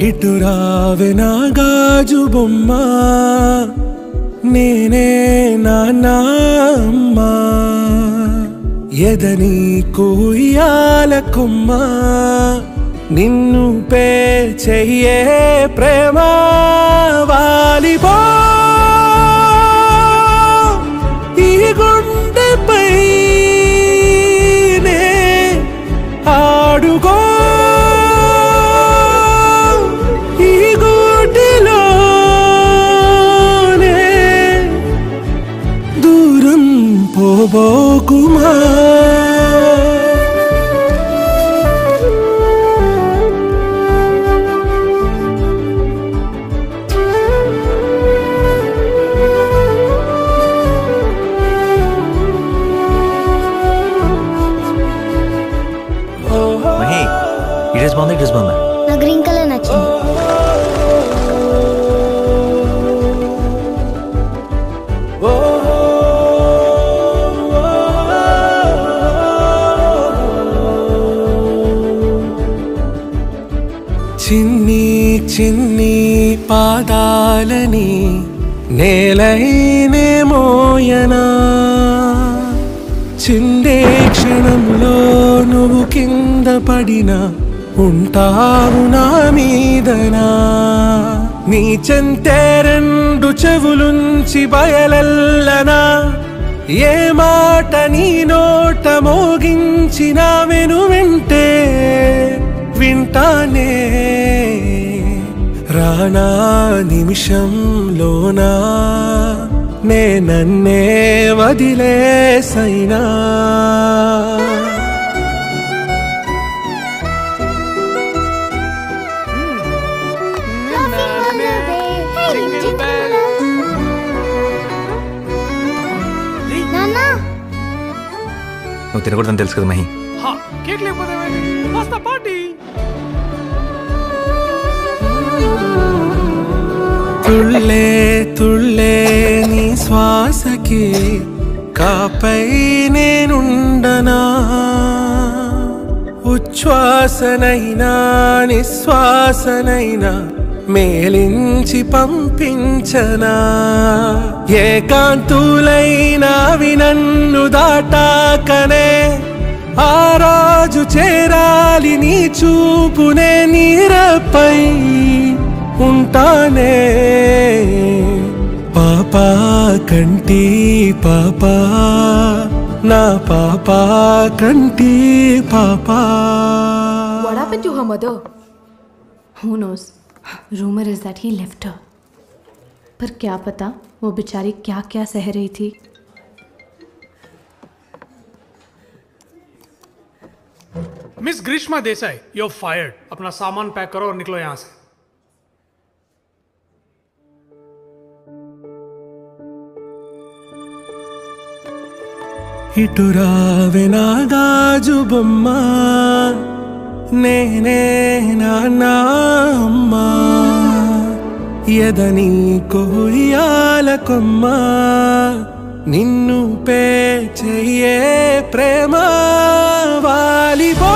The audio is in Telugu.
ఇటురావే నా గాజు బొమ్మ నేనే నాన్న అమ్మ ఎదని కుయ్యాల కొమ్మ నిన్ను పే చెయ్యే ప్రేమ వాలిపో ఈ గుండెపై నే ఆడుకో పోబోకుమా మహి ఈ డ్రెస్ బాగుంది, ఈ డ్రెస్ బాగుందా? నా గ్రీన్ కలర్ నచ్చింది. చిన్ని చిన్ని పాదాలని నేలైనే మోయనా చిందే క్షణంలో నువ్వు కింద పడినా ఉంటావు నా మీదనా నీ చెంతే రెండు చెవులుంచి బయలెల్లనా ఏ మాట నీ నోట మోగించిన వెను వింటే వింటానే రానా నిమిషంలోనా నే నన్నే వదిలేసైనా నువ్వు తినకూడదని తెలుసు కదా మహి. కేక్ లేకపోతే వస్తా పార్టీ. తుళ్ళే తుళ్ళే నీ శ్వాసకి కాపై నేనుండనా ఉచ్ఛ్వాసనైనా నిశ్వాసనైనా మేలించి పంపించనా ఏకాంతులైనా వినన్ను దాటాకనే ఆ రాజు చేరాలి నీ చూపునే నీరపై ఉంటానే పాపా కంటి పాపా నా పాపా కంటి పాపా. What happened to her mother? Who knows? Rumor is that he left her. पर क्या पता वो बेचारी क्या क्या सह रही थी. Miss Grishma Desai, you're fired. अपना सामान पैक करो और निकलो यहाँ से. ఇటురావే నా గాజు బొమ్మ నేనే నాన్న అమ్మ ఎదని కొయ్యాల కొమ్మ నిన్ను పే చెయ్యే ప్రేమ వాలిపో